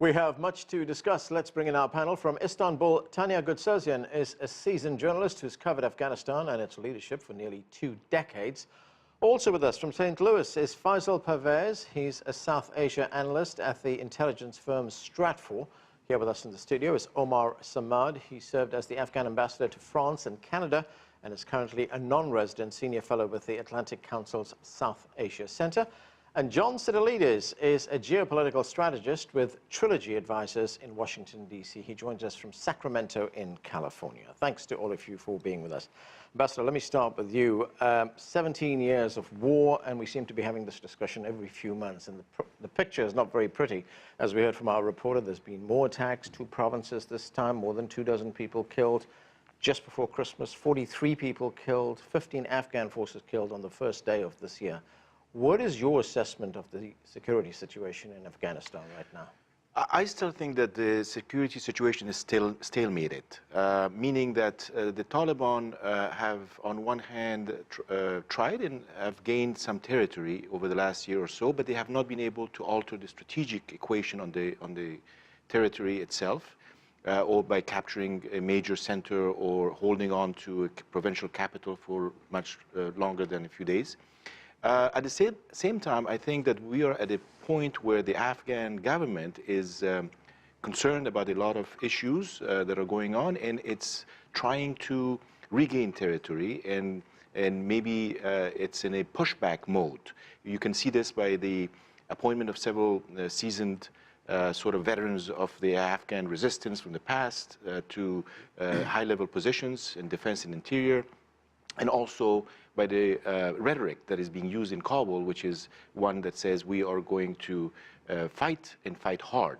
We have much to discuss. Let's bring in our panel. From Istanbul, Tanya Gutsözyan is a seasoned journalist who's covered Afghanistan and its leadership for nearly 2 decades. Also with us from St. Louis is Faisal Pervez. He's a South Asia analyst at the intelligence firm Stratfor. Here with us in the studio is Omar Samad. He served as the Afghan ambassador to France and Canada and is currently a non-resident senior fellow with the Atlantic Council's South Asia Center. And John Sidolides is a geopolitical strategist with Trilogy Advisors in Washington, D.C. He joins us from Sacramento in California. Thanks to all of you for being with us. Ambassador, let me start with you. 17 years of war, and we seem to be having this discussion every few months. And the picture is not very pretty. As we heard from our reporter, there's been more attacks, 2 provinces this time, more than 24 people killed. Just before Christmas, 43 people killed, 15 Afghan forces killed on the first day of this year. What is your assessment of the security situation in Afghanistan right now? I still think that the security situation is still stalemated, meaning that the Taliban have, on one hand, tried and have gained some territory over the last year or so, but they have not been able to alter the strategic equation on the territory itself, or by capturing a major center or holding on to a provincial capital for much longer than a few days. At the same time, I think that we are at a point where the Afghan government is concerned about a lot of issues that are going on, and it's trying to regain territory, and maybe it's in a pushback mode. You can see this by the appointment of several seasoned sort of veterans of the Afghan resistance from the past to high-level positions in defense and interior, and also by the rhetoric that is being used in Kabul, which is one that says we are going to fight and fight hard.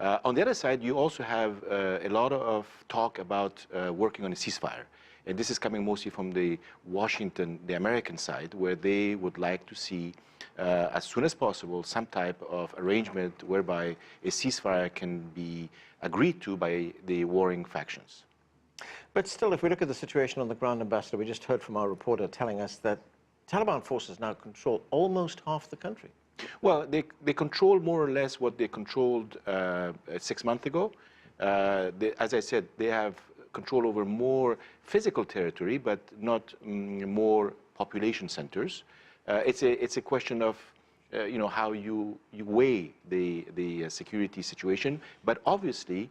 On the other side, you also have a lot of talk about working on a ceasefire. And this is coming mostly from the Washington, the American side, where they would like to see, as soon as possible, some type of arrangement whereby a ceasefire can be agreed to by the warring factions. But still, if we look at the situation on the ground, Ambassador, we just heard from our reporter telling us that Taliban forces now control almost half the country. Well, they control more or less what they controlled 6 months ago. As I said, they have control over more physical territory, but not more population centers. It's a question of how you weigh the security situation, but obviously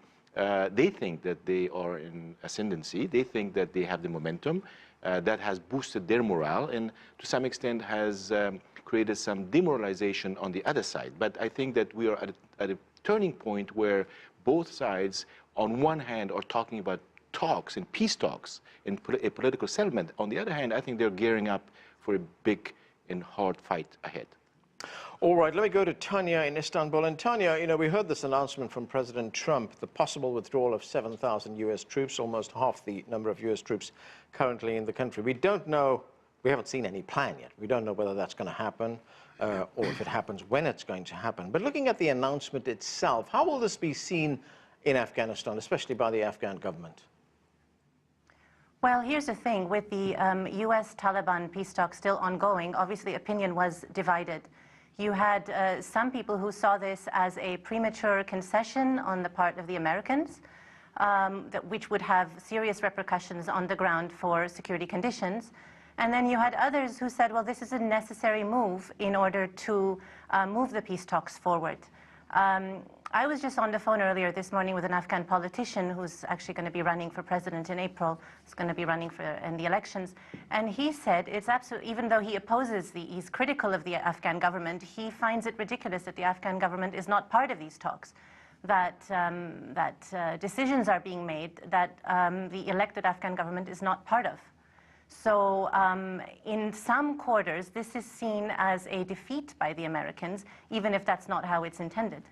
they think that they are in ascendancy. They think that they have the momentum that has boosted their morale and to some extent has created some demoralization on the other side. But I think that we are at a turning point where both sides, on one hand, are talking about talks and peace talks and a political settlement. On the other hand, I think they're gearing up for a big and hard fight ahead. All right, let me go to Tanya in Istanbul. And Tanya, we heard this announcement from President Trump, the possible withdrawal of 7,000 U.S. troops, almost half the number of U.S. troops currently in the country. We don't know, we haven't seen any plan yet. We don't know whether that's going to happen or if it happens, when it's going to happen. But looking at the announcement itself, how will this be seen in Afghanistan, especially by the Afghan government? Well, here's the thing. With the U.S.-Taliban peace talks still ongoing, obviously opinion was divided. You had some people who saw this as a premature concession on the part of the Americans, which would have serious repercussions on the ground for security conditions. And then you had others who said, well, this is a necessary move in order to move the peace talks forward. I was just on the phone earlier this morning with an Afghan politician who's actually going to be running for president in April. He's going to be running in the elections. And he said it's absolutely, even though he opposes he's critical of the Afghan government, he finds it ridiculous that the Afghan government is not part of these talks, that decisions are being made that the elected Afghan government is not part of. So in some quarters, this is seen as a defeat by the Americans, even if that's not how it's intended.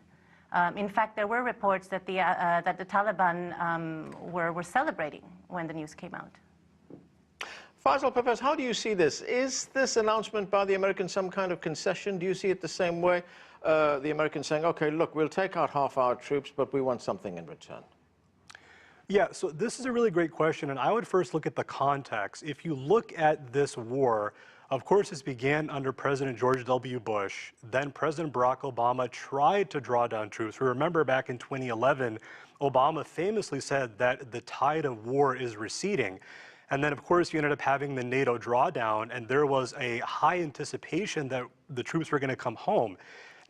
In fact, there were reports that the Taliban were celebrating when the news came out. Faisal Pervez, how do you see this? Is this announcement by the Americans some kind of concession? Do you see it the same way? The Americans saying, okay, look, we'll take out half our troops, but we want something in return. Yeah, so this is a really great question, and I would first look at the context. If you look at this war, Of course, this began under President George W. Bush. Then President Barack Obama tried to draw down troops. We remember back in 2011, Obama famously said that the tide of war is receding. And then, of course, you ended up having the NATO drawdown, and there was a high anticipation that the troops were going to come home.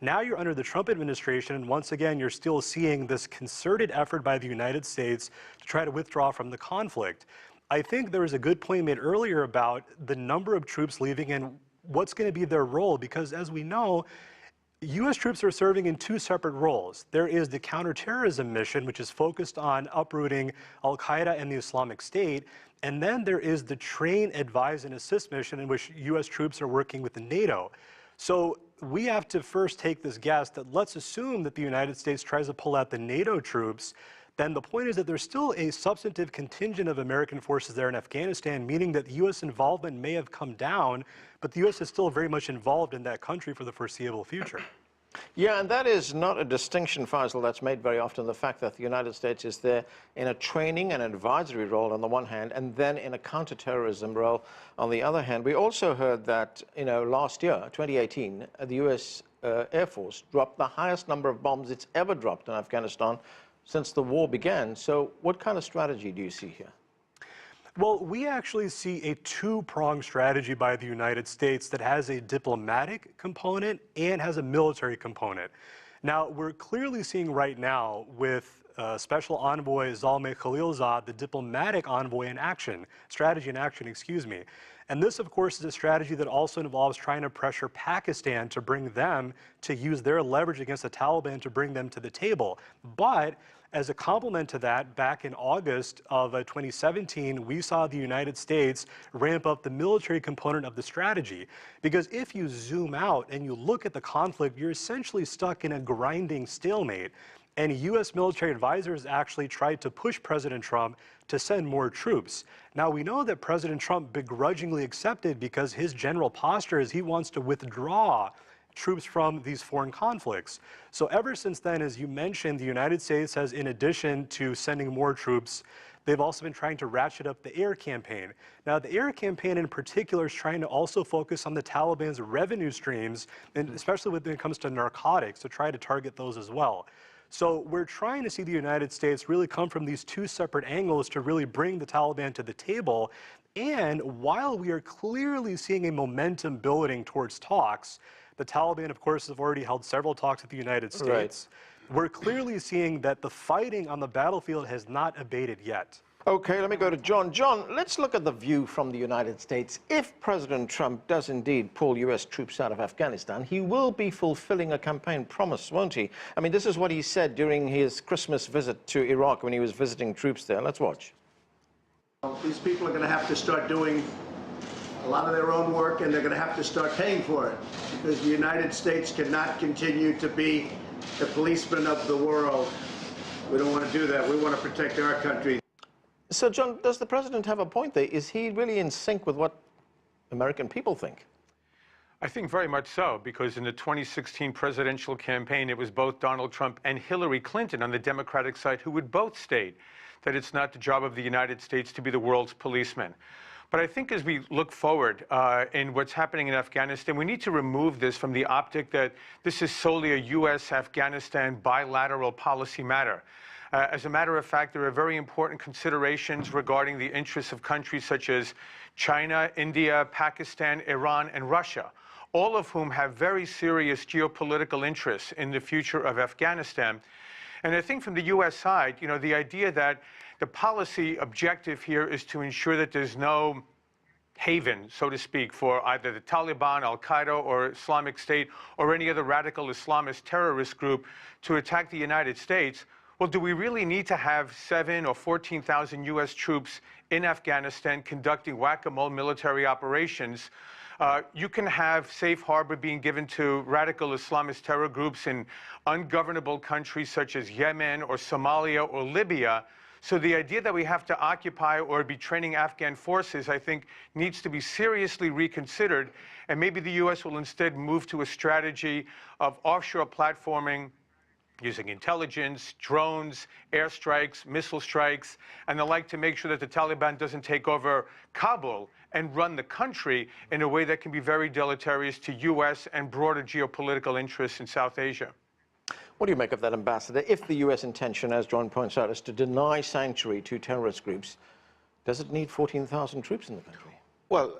Now you're under the Trump administration, and once again, you're still seeing this concerted effort by the United States to try to withdraw from the conflict. I think there was a good point made earlier about the number of troops leaving and what's going to be their role, because as we know, U.S. troops are serving in two separate roles. There is the counterterrorism mission, which is focused on uprooting al-Qaeda and the Islamic State, and then there is the train, advise, and assist mission in which U.S. troops are working with the NATO. So we have to first take this guess that let's assume that the United States tries to pull out the NATO troops. Then the point is that there's still a substantive contingent of American forces there in Afghanistan, meaning that U.S. involvement may have come down, but the U.S. is still very much involved in that country for the foreseeable future. Yeah, and that is not a distinction, Faisal, that's made very often, the fact that the United States is there in a training and advisory role on the one hand, and then in a counterterrorism role on the other hand. We also heard that, last year, 2018, the U.S. Air Force dropped the highest number of bombs it's ever dropped in Afghanistan since the war began. So what kind of strategy do you see here? Well, we actually see a two-pronged strategy by the United States that has a diplomatic component and has a military component. Now, we're clearly seeing right now with Special Envoy Zalmay Khalilzad, the diplomatic envoy in action, strategy in action, excuse me. And this, of course, is a strategy that also involves trying to pressure Pakistan to bring them to use their leverage against the Taliban to bring them to the table. But as a complement to that, back in August of 2017, we saw the United States ramp up the military component of the strategy. Because if you zoom out and you look at the conflict, you're essentially stuck in a grinding stalemate. And U.S. military advisors actually tried to push President Trump to send more troops. Now, we know that President Trump begrudgingly accepted because his general posture is he wants to withdraw troops from these foreign conflicts. So ever since then, as you mentioned, the United States has, in addition to sending more troops, they've also been trying to ratchet up the air campaign. Now, the air campaign in particular is trying to also focus on the Taliban's revenue streams, and especially when it comes to narcotics, to try to target those as well. So we're trying to see the United States really come from these two separate angles to really bring the Taliban to the table. And while we are clearly seeing a momentum building towards talks, the Taliban, of course, have already held several talks with the United States. Right. We're clearly seeing that the fighting on the battlefield has not abated yet. Okay, let me go to John. John, let's look at the view from the United States. If President Trump does indeed pull U.S. troops out of Afghanistan, he will be fulfilling a campaign promise, won't he? I mean, this is what he said during his Christmas visit to Iraq when he was visiting troops there. Let's watch. These people are going to have to start doing a lot of their own work, and they're going to have to start paying for it, because the United States cannot continue to be the policeman of the world. We don't want to do that. We want to protect our country. So, John, does the president have a point there? Is he really in sync with what American people think? I think very much so, because in the 2016 presidential campaign, it was both Donald Trump and Hillary Clinton on the Democratic side who would both state that it's not the job of the United States to be the world's policeman. But I think as we look forward in what's happening in Afghanistan, we need to remove this from the optic that this is solely a U.S.-Afghanistan bilateral policy matter. As a matter of fact, there are very important considerations regarding the interests of countries such as China, India, Pakistan, Iran, and Russia, all of whom have very serious geopolitical interests in the future of Afghanistan. And I think from the U.S. side, the idea that the policy objective here is to ensure that there's no haven, so to speak, for either the Taliban, al-Qaeda, or Islamic State, or any other radical Islamist terrorist group to attack the United States. Well, do we really need to have 7,000 or 14,000 U.S. troops in Afghanistan conducting whack-a-mole military operations? You can have safe harbor being given to radical Islamist terror groups in ungovernable countries such as Yemen or Somalia or Libya. So the idea that we have to occupy or be training Afghan forces, I think, needs to be seriously reconsidered. And maybe the U.S. will instead move to a strategy of offshore platforming, using intelligence, drones, airstrikes, missile strikes, and the like to make sure that the Taliban doesn't take over Kabul and run the country in a way that can be very deleterious to U.S. and broader geopolitical interests in South Asia. What do you make of that, Ambassador? If the U.S. intention, as John points out, is to deny sanctuary to terrorist groups, does it need 14,000 troops in the country? Well,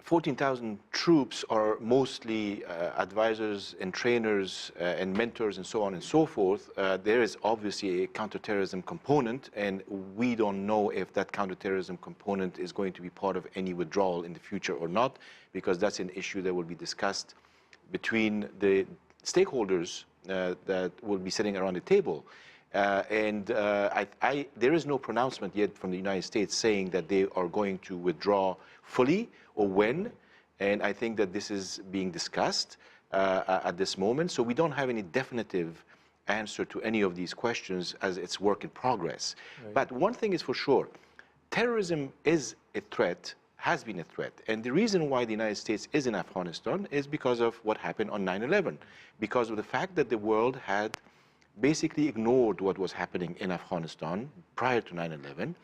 14,000 troops are mostly advisors and trainers and mentors and so on and so forth. There is obviously a counterterrorism component, and we don't know if that counterterrorism component is going to be part of any withdrawal in the future or not, because that's an issue that will be discussed between the stakeholders that will be sitting around the table. There is no pronouncement yet from the United States saying that they are going to withdraw fully or when, and I think that this is being discussed at this moment. So we don't have any definitive answer to any of these questions as it's work in progress. Right. But one thing is for sure, terrorism is a threat, has been a threat. And the reason why the United States is in Afghanistan is because of what happened on 9/11, because of the fact that the world had basically ignored what was happening in Afghanistan prior to 9/11,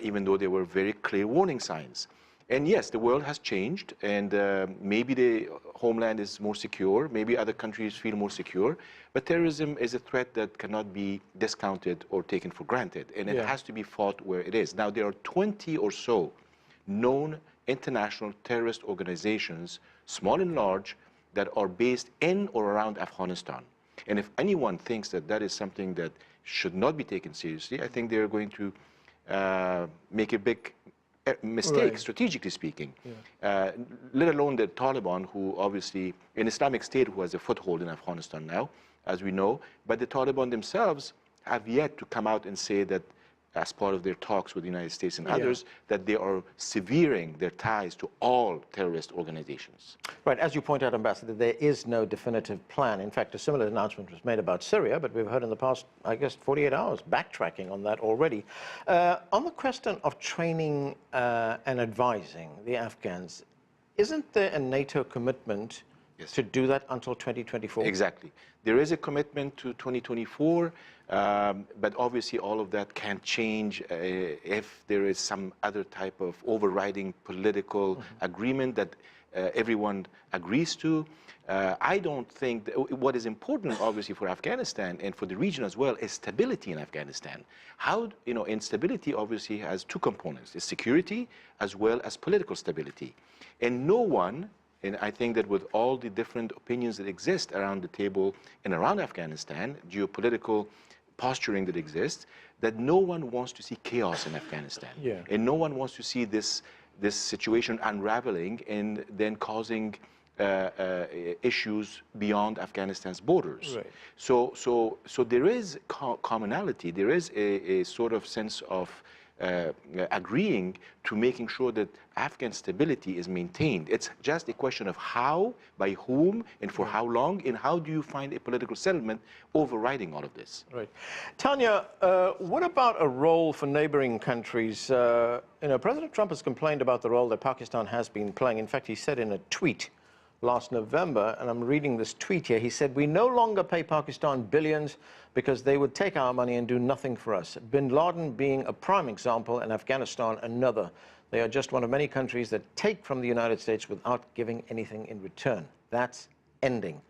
even though there were very clear warning signs. And yes, the world has changed, and maybe the homeland is more secure, maybe other countries feel more secure, but terrorism is a threat that cannot be discounted or taken for granted, and it has to be fought where it is. Now, there are 20 or so known international terrorist organizations, small and large, that are based in or around Afghanistan. And if anyone thinks that that is something that should not be taken seriously, I think they're going to make a big mistake, right, strategically speaking, let alone the Taliban, who obviously, an Islamic State who has a foothold in Afghanistan now, as we know, but the Taliban themselves have yet to come out and say that, as part of their talks with the United States and others, that they are severing their ties to all terrorist organizations. Right, as you point out, Ambassador, there is no definitive plan. In fact, a similar announcement was made about Syria, but we've heard in the past, I guess, 48 hours, backtracking on that already. On the question of training and advising the Afghans, isn't there a NATO commitment to do that until 2024? Exactly. There is a commitment to 2024, but obviously all of that can change if there is some other type of overriding political agreement that everyone agrees to. I don't think that what is important, obviously, for Afghanistan and for the region as well is stability in Afghanistan. And stability obviously has two components: it's security as well as political stability. And no one, and I think that with all the different opinions that exist around the table and around Afghanistan, geopolitical posturing that exists, that no one wants to see chaos in Afghanistan. And no one wants to see this situation unraveling and then causing issues beyond Afghanistan's borders. Right. So there is commonality, there is a sort of sense of agreeing to making sure that Afghan stability is maintained. It's just a question of how, by whom, and for how long, and how do you find a political settlement overriding all of this. Right. Tanya, what about a role for neighboring countries? President Trump has complained about the role that Pakistan has been playing. In fact, he said in a tweet last November, and I'm reading this tweet here, he said, "We no longer pay Pakistan billions because they would take our money and do nothing for us. Bin Laden being a prime example and Afghanistan another. They are just one of many countries that take from the United States without giving anything in return. That's ending."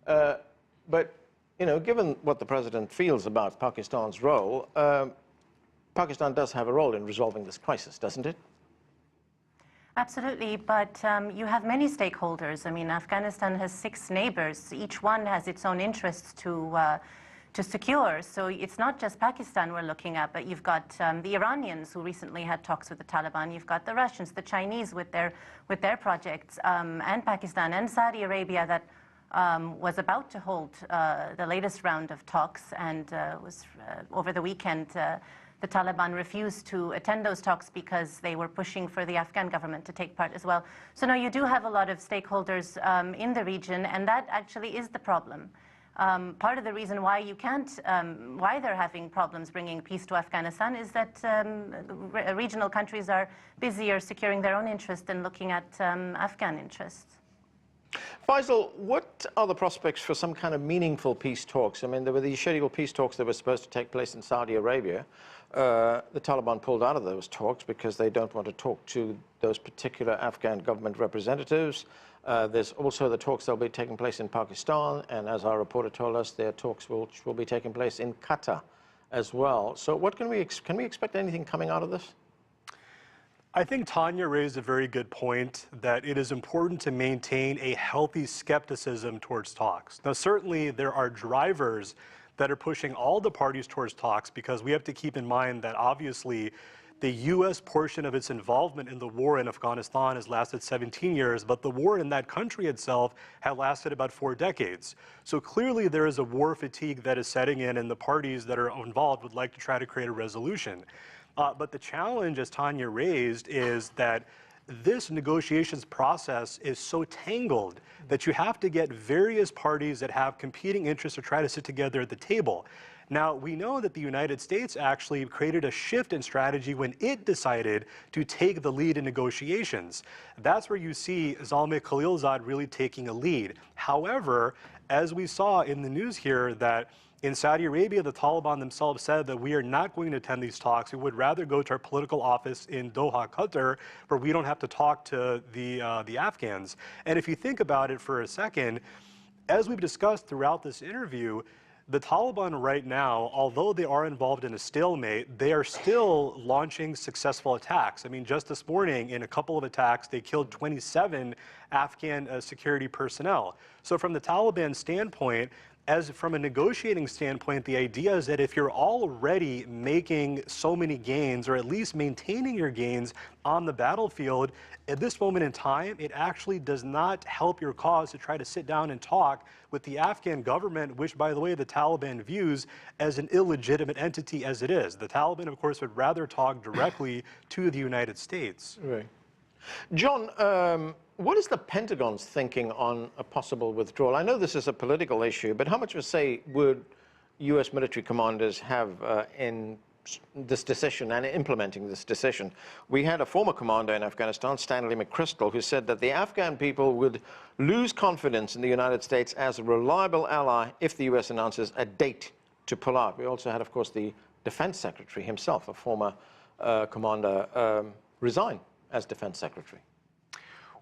But, given what the president feels about Pakistan's role, Pakistan does have a role in resolving this crisis, doesn't it? Absolutely, but you have many stakeholders. I mean, Afghanistan has 6 neighbors. Each one has its own interests to secure. So it's not just Pakistan we're looking at, but you've got the Iranians who recently had talks with the Taliban. You've got the Russians, the Chinese with their projects, and Pakistan and Saudi Arabia that was about to hold the latest round of talks, and was over the weekend. The Taliban refused to attend those talks because they were pushing for the Afghan government to take part as well. So now you do have a lot of stakeholders in the region, and that actually is the problem. Part of the reason why why they're having problems bringing peace to Afghanistan is that regional countries are busier securing their own interests than looking at Afghan interests. Faisal, what are the prospects for some kind of meaningful peace talks? I mean, there were these scheduled peace talks that were supposed to take place in Saudi Arabia. The Taliban pulled out of those talks because they don't want to talk to those particular Afghan government representatives. There's also the talks that will be taking place in Pakistan, and as our reporter told us, their talks will be taking place in Qatar as well. So what can we expect anything coming out of this? I think Tanya raised a very good point that it is important to maintain a healthy skepticism towards talks. Now, certainly there are drivers that are pushing all the parties towards talks, because we have to keep in mind that obviously the U.S. portion of its involvement in the war in Afghanistan has lasted 17 years, but the war in that country itself had lasted about 4 decades. So clearly there is a war fatigue that is setting in, and the parties that are involved would like to try to create a resolution. But the challenge, as Tanya raised, is that this negotiations process is so tangled that you have to get various parties that have competing interests to try to sit together at the table. Now, we know that the United States actually created a shift in strategy when it decided to take the lead in negotiations. That's where you see Zalmay Khalilzad really taking a lead. However, as we saw in the news here, that in Saudi Arabia, the Taliban themselves said that we are not going to attend these talks. We would rather go to our political office in Doha, Qatar, where we don't have to talk to the Afghans. And if you think about it for a second, as we've discussed throughout this interview, the Taliban right now, although they are involved in a stalemate, they are still launching successful attacks. I mean, just this morning, in a couple of attacks, they killed 27 Afghan security personnel. So from the Taliban standpoint, as from a negotiating standpoint, the idea is that if you're already making so many gains, or at least maintaining your gains on the battlefield, at this moment in time, it actually does not help your cause to try to sit down and talk with the Afghan government, which, by the way, the Taliban views as an illegitimate entity as it is. The Taliban, of course, would rather talk directly to the United States. Right. John, what is the Pentagon's thinking on a possible withdrawal? I know this is a political issue, but how much of a say would U.S. military commanders have in this decision and implementing this decision? We had a former commander in Afghanistan, Stanley McChrystal, who said that the Afghan people would lose confidence in the United States as a reliable ally if the U.S. announces a date to pull out. We also had, of course, the Defense Secretary himself, a former commander, resign as Defense Secretary.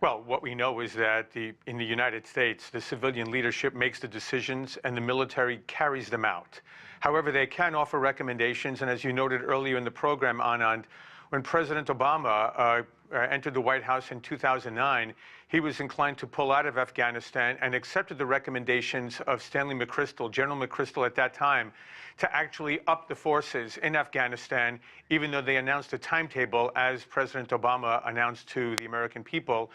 Well, what we know is that in the United States, the civilian leadership makes the decisions and the military carries them out. However, they can offer recommendations, and as you noted earlier in the program, Anand, when President Obama entered the White House in 2009, he was inclined to pull out of Afghanistan and accepted the recommendations of Stanley McChrystal, General McChrystal at that time, to actually up the forces in Afghanistan, even though they announced a timetable, as President Obama announced to the American people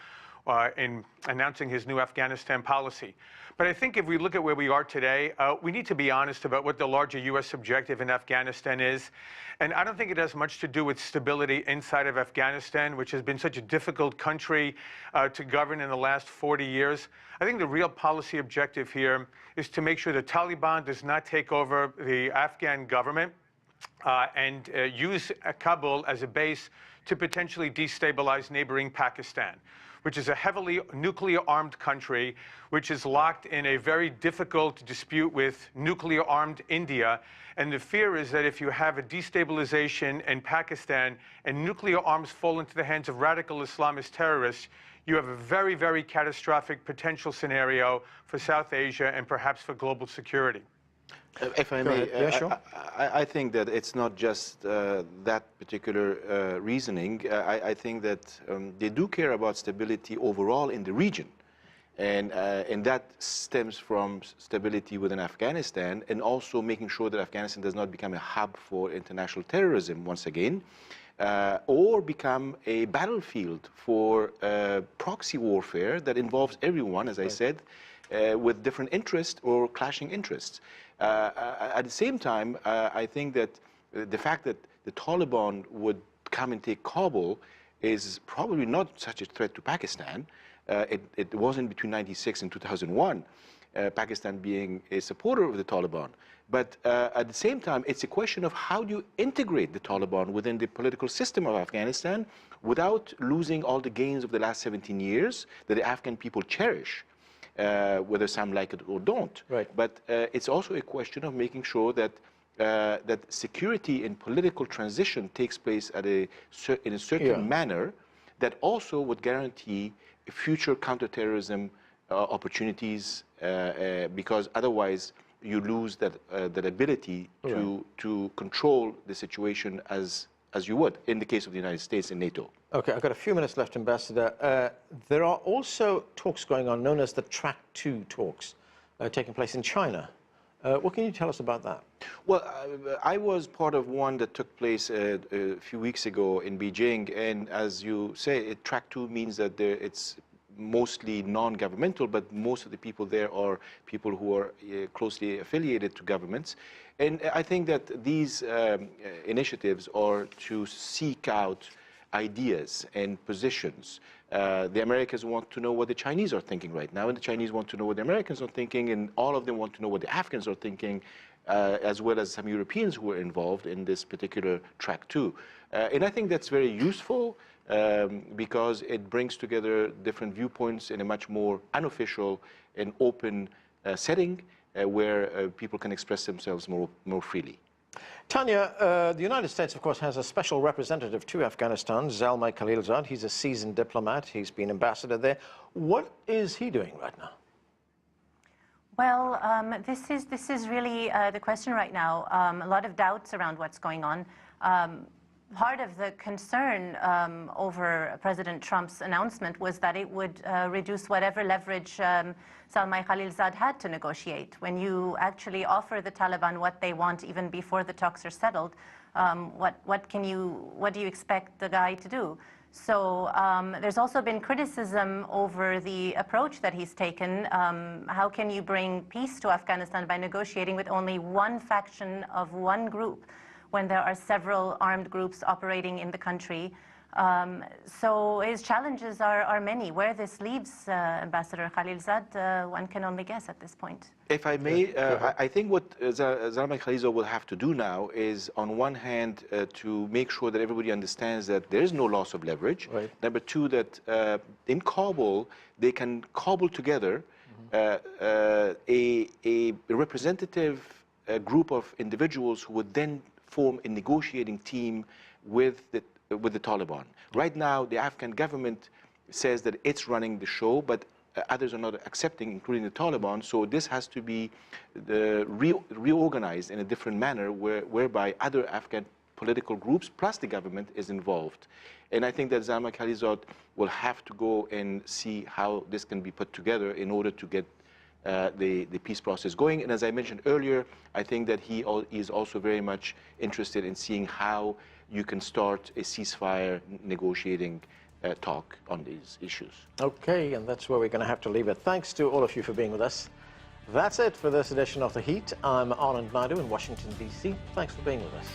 in announcing his new Afghanistan policy. But I think if we look at where we are today, we need to be honest about what the larger U.S. objective in Afghanistan is. And I don't think it has much to do with stability inside of Afghanistan, which has been such a difficult country to govern in the last 40 years. I think the real policy objective here is to make sure the Taliban does not take over the Afghan government and use Kabul as a base to potentially destabilize neighboring Pakistan, which is a heavily nuclear-armed country, which is locked in a very difficult dispute with nuclear-armed India. And the fear is that if you have a destabilization in Pakistan and nuclear arms fall into the hands of radical Islamist terrorists, you have a very, very catastrophic potential scenario for South Asia and perhaps for global security. If I may, I think that it's not just that particular reasoning. I think that they do care about stability overall in the region. And that stems from stability within Afghanistan, and also making sure that Afghanistan does not become a hub for international terrorism once again, or become a battlefield for proxy warfare that involves everyone, as I said, with different interests or clashing interests. At the same time, I think that the fact that the Taliban would come and take Kabul is probably not such a threat to Pakistan. It wasn't between 1996 and 2001, Pakistan being a supporter of the Taliban. But at the same time, it's a question of how do you integrate the Taliban within the political system of Afghanistan without losing all the gains of the last 17 years that the Afghan people cherish. whether some like it or don't. Right. But it's also a question of making sure that that security and political transition takes place at in a certain manner that also would guarantee future counterterrorism opportunities, because otherwise you lose that ability to control the situation as you would in the case of the United States and NATO. Okay, I've got a few minutes left, Ambassador. There are also talks going on known as the Track 2 talks taking place in China. What can you tell us about that? Well, I was part of one that took place a few weeks ago in Beijing, and as you say, Track 2 means that it's mostly non-governmental, but most of the people there are people who are closely affiliated to governments. And I think that these initiatives are to seek out ideas and positions. The Americans want to know what the Chinese are thinking right now, and the Chinese want to know what the Americans are thinking, and all of them want to know what the Afghans are thinking, as well as some Europeans who are involved in this particular Track 2. And I think that's very useful because it brings together different viewpoints in a much more unofficial and open setting where people can express themselves more freely. Tanya, the United States, of course, has a special representative to Afghanistan, Zalmay Khalilzad. He's a seasoned diplomat. He's been ambassador there. What is he doing right now? Well, this is really the question right now. A lot of doubts around what's going on. Part of the concern over President Trump's announcement was that it would reduce whatever leverage Zalmay Khalilzad had to negotiate. When you actually offer the Taliban what they want even before the talks are settled, what do you expect the guy to do? So there's also been criticism over the approach that he's taken. How can you bring peace to Afghanistan by negotiating with only one faction of one group when there are several armed groups operating in the country? So his challenges are many. Where this leaves Ambassador Khalilzad, one can only guess at this point. If I may, I think what Zalmay Khalilzad will have to do now is, on one hand, to make sure that everybody understands that there is no loss of leverage. Right. Number two, that in Kabul, they can cobble together a representative group of individuals who would then form a negotiating team with the Taliban. Right now, the Afghan government says that it's running the show, but others are not accepting, including the Taliban. So this has to be reorganized in a different manner, whereby other Afghan political groups plus the government is involved. And I think that Zalmay Khalilzad will have to go and see how this can be put together in order to get the peace process going. And as I mentioned earlier, I think that he is also very much interested in seeing how you can start a ceasefire negotiating talk on these issues. Okay, and that's where we're going to have to leave it. Thanks to all of you for being with us. That's it for this edition of The Heat. I'm Anand Naidu in Washington, D.C. Thanks for being with us.